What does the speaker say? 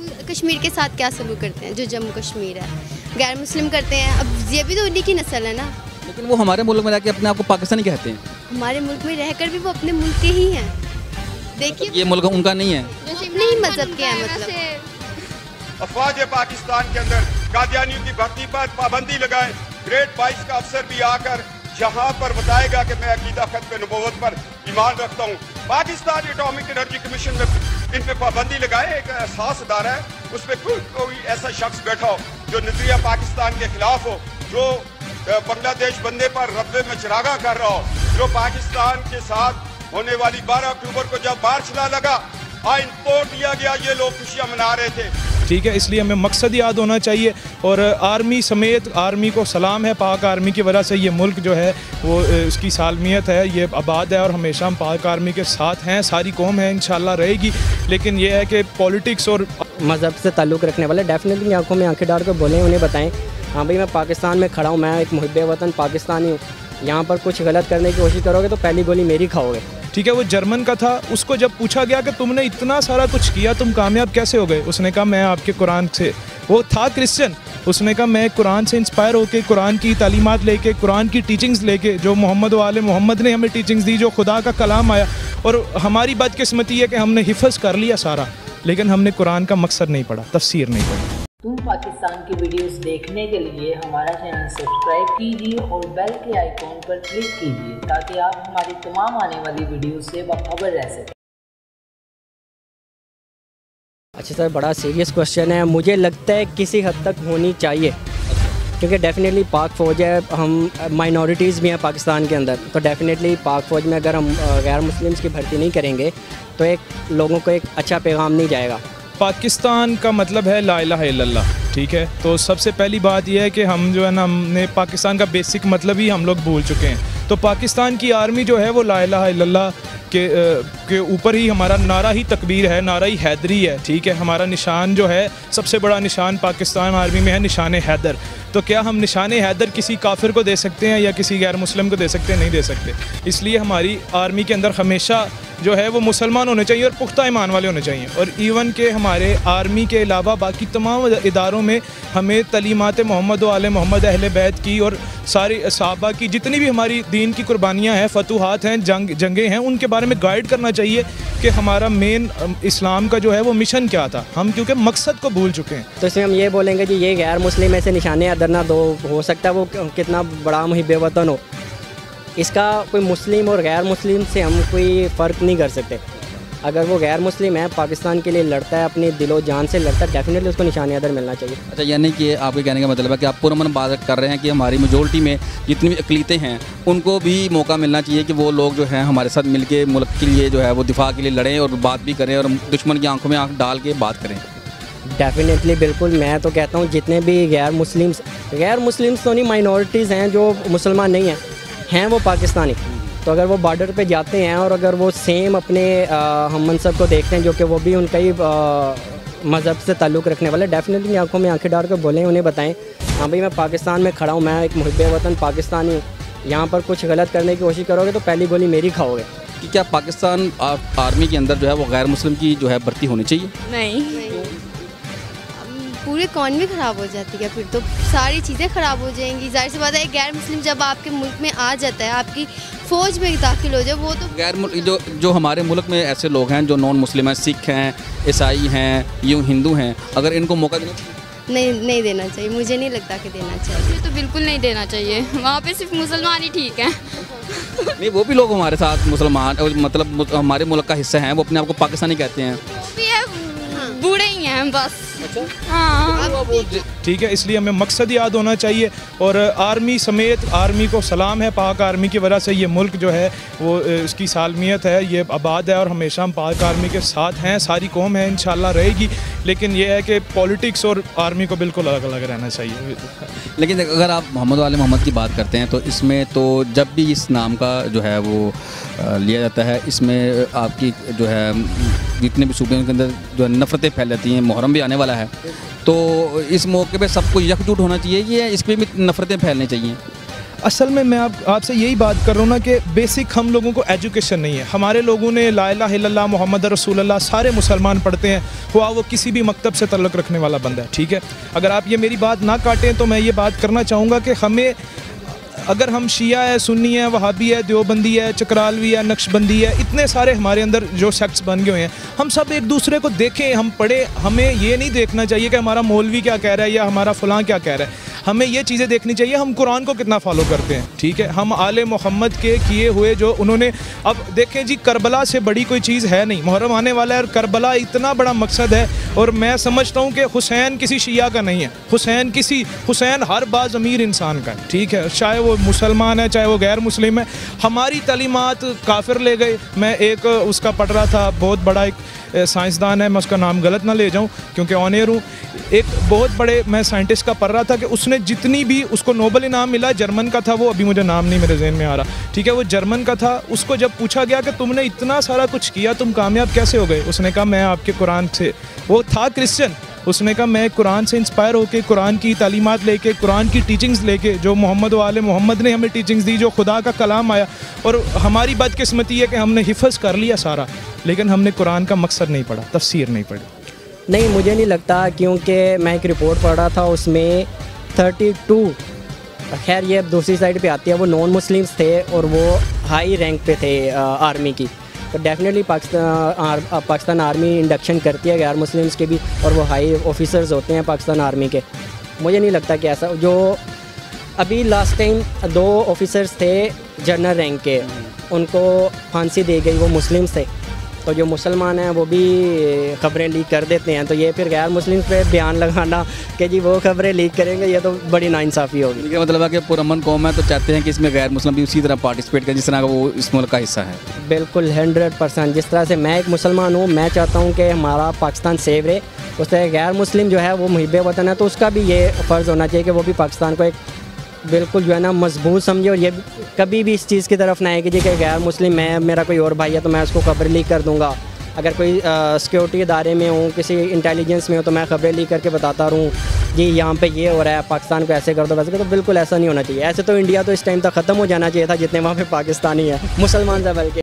जम्मू कश्मीर के साथ क्या सलूक करते हैं, जो जम्मू कश्मीर है गैर मुस्लिम करते हैं। अब ये भी तो उन्हीं की नस्ल है ना। लेकिन वो हमारे मुल्क में रह के अपने आप को पाकिस्तानी कहते हैं। हमारे मुल्क में रहकर भी वो अपने मुल्क के ही हैं। देखिए ये मुल्क उनका नहीं है, अपने ही मजहब के हैं। मतलब अफवाज पाकिस्तान के अंदर कादियानियों की भर्ती पर पाबंदी लगाए। ग्रेड 22 का अफसर भी आकर जहां पर बताएगा कि मैं अकीदा खत्म नबूवत पर ईमान रखता हूँ। पाकिस्तान एटॉमिक एनर्जी कमीशन में इन पे पाबंदी लगाए। एक एहसास अदारा है, उस पर कोई ऐसा शख्स बैठा हो जो नजरिया पाकिस्तान के खिलाफ हो, जो बांग्लादेश बनने पर रब्बे में चिरागा कर रहा हो, जो पाकिस्तान के साथ होने वाली 12 अक्टूबर को जब मार्च लगा आइन तोड़ दिया गया, ये लोग खुशियां मना रहे थे। ठीक है, इसलिए हमें मकसद याद होना चाहिए। और आर्मी समेत आर्मी को सलाम है, पाक आर्मी की वजह से ये मुल्क जो है वो उसकी सालमियत है, ये आबाद है और हमेशा हम पाक आर्मी के साथ हैं। सारी कौम है इंशाल्लाह रहेगी। लेकिन ये है कि पॉलिटिक्स और मज़हब से ताल्लुक़ रखने वाले डेफिनेटली आंखों में आंखें डाल कर बोलें, उन्हें बताएं हाँ भाई मैं पाकिस्तान में खड़ा हूँ, मैं एक मुहिब्बे वतन पाकिस्तानी हूँ। यहाँ पर कुछ गलत करने की कोशिश करोगे तो पहली गोली मेरी खाओगे। ठीक है, वो जर्मन का था, उसको जब पूछा गया कि तुमने इतना सारा कुछ किया, तुम कामयाब कैसे हो गए, उसने कहा मैं आपके कुरान से, वो था क्रिश्चियन, उसने कहा मैं कुरान से इंस्पायर होकर, कुरान की तालीमात लेके, कुरान की टीचिंग्स लेके, जो मोहम्मद वाले मोहम्मद ने हमें टीचिंग्स दी, जो खुदा का कलाम आया। और हमारी बदकिस्मती है कि हमने हिफ्ज़ कर लिया सारा, लेकिन हमने कुरान का मकसद नहीं पढ़ा, तफसीर नहीं पढ़ी। तुम पाकिस्तान की वीडियोस देखने के लिए हमारा चैनल सब्सक्राइब कीजिए और बेल के आइकॉन पर क्लिक कीजिए ताकि आप हमारी तमाम आने वाली वीडियोस से बाखबर रह सकें। अच्छा सर, बड़ा सीरियस क्वेश्चन है। मुझे लगता है किसी हद तक होनी चाहिए, क्योंकि डेफिनेटली पाक फ़ौज है, हम माइनॉरिटीज़ भी हैं पाकिस्तान के अंदर, तो डेफिनेटली पाक फ़ौज में अगर हम गैर मुस्लिम्स की भर्ती नहीं करेंगे तो एक लोगों को एक अच्छा पैगाम नहीं जाएगा। पाकिस्तान का मतलब है ला इलाहा इल्लल्लाह, ठीक है। तो सबसे पहली बात यह है कि हम जो है ना, हमने पाकिस्तान का बेसिक मतलब ही हम लोग भूल चुके हैं। तो पाकिस्तान की आर्मी जो है वो ला इलाहा इल्लल्लाह के ऊपर ही हमारा नारा ही तकबीर है, नारा ही हैदरी है, ठीक है। हमारा निशान जो है, सबसे बड़ा निशान पाकिस्तान आर्मी में है निशान हैदर। तो क्या हम निशान हैदर किसी काफिर को दे सकते हैं या किसी गैर मुस्लिम को दे सकते हैं? नहीं दे सकते। इसलिए हमारी आर्मी के अंदर हमेशा जो है वो मुसलमान होने चाहिए और पुख्ता ईमान वाले होने चाहिए। और इवन के हमारे आर्मी के अलावा बाकी तमाम इदारों में हमें तलीमात मोहम्मद वाले मोहम्मद अहले बैत की और सारी सहाबा की जितनी भी हमारी दीन की कुर्बानियाँ हैं, फतूहात हैं, जंगें हैं, उनके बारे में गाइड करना चाहिए कि हमारा मेन इस्लाम का जो है वो मिशन क्या था। हम क्योंकि मकसद को भूल चुके हैं। तो इसमें हम ये बोलेंगे कि ये गैर मुस्लिम ऐसे निशाने अदर ना दो, हो सकता है वो कितना बड़ा मुहिब्बे वतन हो, इसका कोई मुस्लिम और गैर मुस्लिम से हम कोई फ़र्क नहीं कर सकते। अगर वो गैर मुस्लिम है, पाकिस्तान के लिए लड़ता है, अपनी दिलो जान से लड़ता है, डेफिनेटली उसको निशान अदर मिलना चाहिए। अच्छा, यानी कि आपके कहने का मतलब है कि आप पुरअमन बात कर रहे हैं कि हमारी मेजोरिटी में जितनी भी अक़लीतें हैं उनको भी मौका मिलना चाहिए कि वो लोग जो हैं हमारे साथ मिल के मुल्क के लिए जो है वो दिफा के लिए लड़ें और बात भी करें और दुश्मन की आंखों में आंख डाल के बात करें। डेफिनेटली, बिल्कुल। मैं तो कहता हूँ जितने भी गैर मुस्लिम्स तो नहीं, माइनॉरिटीज़ हैं जो मुसलमान नहीं हैं वो पाकिस्तानी, तो अगर वो बॉर्डर पे जाते हैं और अगर वो सेम अपने हम मनसब को देखते हैं जो कि वो भी उनका ही मज़हब से ताल्लुक़ रखने वाले, डेफिनेटली आंखों में आंखें डाल कर बोलें, उन्हें बताएं हाँ भाई मैं पाकिस्तान में खड़ा हूँ, मैं एक मुहिब्बे वतन पाकिस्तानी हूँ। यहाँ पर कुछ गलत करने की कोशिश करोगे तो पहली गोली मेरी खाओगे। कि क्या पाकिस्तान आर्मी के अंदर जो है वो गैर मुस्लिम की जो है भर्ती होनी चाहिए? नहीं, पूरी इकॉनमी ख़राब हो जाती है, फिर तो सारी चीज़ें ख़राब हो जाएंगी। जाहिर सी बात है, गैर मुस्लिम जब आपके मुल्क में आ जाता है, आपकी फ़ौज में दाखिल हो जाए, वो तो गैर जो हमारे मुल्क में ऐसे लोग हैं जो नॉन मुस्लिम हैं, सिख हैं, ईसाई हैं, यूँ हिंदू हैं, अगर इनको मौका देना नहीं देना चाहिए। मुझे नहीं लगता कि देना चाहिए। तो बिल्कुल नहीं देना चाहिए, वहाँ पे सिर्फ मुसलमान ही ठीक हैं। नहीं, वो भी लोग हमारे साथ मुसलमान मतलब हमारे मुल्क का हिस्सा हैं, वो अपने आप को पाकिस्तानी कहते हैं। वो भी है, बूढ़े ही हैं बस। अच्छा, हाँ ठीक है, इसलिए हमें मकसद याद होना चाहिए। और आर्मी समेत आर्मी को सलाम है, पाक आर्मी की वजह से ये मुल्क जो है वो उसकी सालमियत है, ये आबाद है और हमेशा हम पाक आर्मी के साथ हैं। सारी कौम है इंशाल्लाह रहेगी। लेकिन ये है कि पॉलिटिक्स और आर्मी को बिल्कुल अलग अलग रहना चाहिए। लेकिन अगर आप मोहम्मद वाले मोहम्मद की बात करते हैं तो इसमें तो जब भी इस नाम का जो है वो लिया जाता है, इसमें आपकी जो है जितने भी सूबे के अंदर जो नफ़रतें फैल जाती हैं, मुहर्रम भी आने वाला है, तो इस मौके पे सबको एकजुट होना चाहिए कि इस पर भी नफ़रतें फैलनी चाहिए। असल में मैं आपसे यही बात कर रहा हूँ ना कि बेसिक हम लोगों को एजुकेशन नहीं है। हमारे लोगों ने ला इलाहा इल्लल्लाह मोहम्मद रसूलुल्लाह सारे मुसलमान पढ़ते हैं, हुआ वो किसी भी मकतब से तल्लुक़ रखने वाला बंदा है, ठीक है। अगर आप ये मेरी बात ना काटें तो मैं ये बात करना चाहूँगा कि हमें, अगर हम शिया है, सुन्नी है, वहाबी है, देवबंदी है, चकरालवी है, नक्शबंदी है, इतने सारे हमारे अंदर जो सेक्ट्स बन गए हुए हैं, हम सब एक दूसरे को देखें, हम पढ़े। हमें ये नहीं देखना चाहिए कि हमारा मौलवी क्या कह रहा है या हमारा फ़लाँ क्या कह रहा है। हमें ये चीज़ें देखनी चाहिए हम कुरान को कितना फॉलो करते हैं, ठीक है। हम आले मोहम्मद के किए हुए जो उन्होंने, अब देखें जी, करबला से बड़ी कोई चीज़ है नहीं, मुहर्रम आने वाला है और करबला इतना बड़ा मकसद है। और मैं समझता हूँ कि हुसैन किसी शिया का नहीं है, हुसैन हर बाज़ अमीर इंसान का है, ठीक है, चाहे वो मुसलमान है चाहे वो गैर मुस्लिम है। हमारी तालीमात काफिर ले गए। मैं एक उसका पढ़ रहा था, बहुत बड़ा एक साइंसदान है, मैं उसका नाम गलत ना ले जाऊं क्योंकि ऑन एयर हूँ, एक बहुत बड़े मैं साइंटिस्ट का पढ़ रहा था कि उसने जितनी भी, उसको नोबल इनाम मिला, जर्मन का था वो, अभी मुझे नाम नहीं मेरे जहन में आ रहा, ठीक है, वो जर्मन का था। उसको जब पूछा गया कि तुमने इतना सारा कुछ किया, तुम कामयाब कैसे हो गए, उसने कहा मैं आपके कुरान से, वो था क्रिश्चियन, उसने कहा मैं कुरान से इंस्पायर होकर, कुरान की तालीमात लेके, कुरान की टीचिंग्स लेके, जो मोहम्मद वाले मोहम्मद ने हमें टीचिंग्स दी, जो खुदा का कलाम आया। और हमारी बदकिस्मती है कि हमने हिफ़्ज़ कर लिया सारा, लेकिन हमने कुरान का मकसद नहीं पढ़ा, तफसीर नहीं पढ़ी। नहीं, मुझे नहीं लगता, क्योंकि मैं एक रिपोर्ट पढ़ रहा था, उसमें 32, खैर ये अब दूसरी साइड पे आती है, वो नॉन मुस्लिम्स थे और वो हाई रैंक पे थे आर्मी की। तो डेफिनेटली पाकिस्तान आर्मी इंडक्शन करती है गैर मुस्लिम्स के भी, और वो हाई ऑफिसर्स होते हैं पाकिस्तान आर्मी के। मुझे नहीं लगता कि ऐसा, जो अभी लास्ट टाइम 2 ऑफिसर्स थे जनरल रैंक के, उनको फांसी दी गई, वो मुस्लिम्स थे। तो जो मुसलमान हैं वो भी ख़बरें लीक कर देते हैं, तो ये फिर गैर मुस्लिम पे बयान लगाना कि जी वो ख़बरें लीक करेंगे, ये तो बड़ी नाइंसाफ़ी होगी। इनका मतलब है कि पुरअमन कौम है तो चाहते हैं कि इसमें गैर मुस्लिम भी उसी तरह पार्टिसिपेट करें जिस तरह का वो इस मुल्क का हिस्सा है। बिल्कुल 100%। जिस तरह से मैं एक मुसलमान हूँ, मैं चाहता हूँ कि हमारा पाकिस्तान सेव रहे, उस तरह गैर मुस्लिम जो है वो मुहिब वतन है, तो उसका भी ये फ़र्ज़ होना चाहिए कि वो भी पाकिस्तान को एक बिल्कुल जो है ना मजबूत समझे, और ये कभी भी इस चीज़ की तरफ ना आए कि जी कि गैर मुस्लिम, मैं, मेरा कोई और भाई है तो मैं उसको खबर लीक कर दूँगा। अगर कोई सिक्योरिटी इदारे में हूँ, किसी इंटेलिजेंस में हो, तो मैं खबरें लीक करके बताता रहूँ जी यहाँ पे ये हो रहा है, पाकिस्तान को ऐसे कर दो वैसे कर दो। बिल्कुल ऐसा नहीं होना चाहिए। ऐसे तो इंडिया तो इस टाइम तक ख़त्म हो जाना चाहिए था जितने वहाँ पे पाकिस्तानी है, मुसलमान से बल्कि।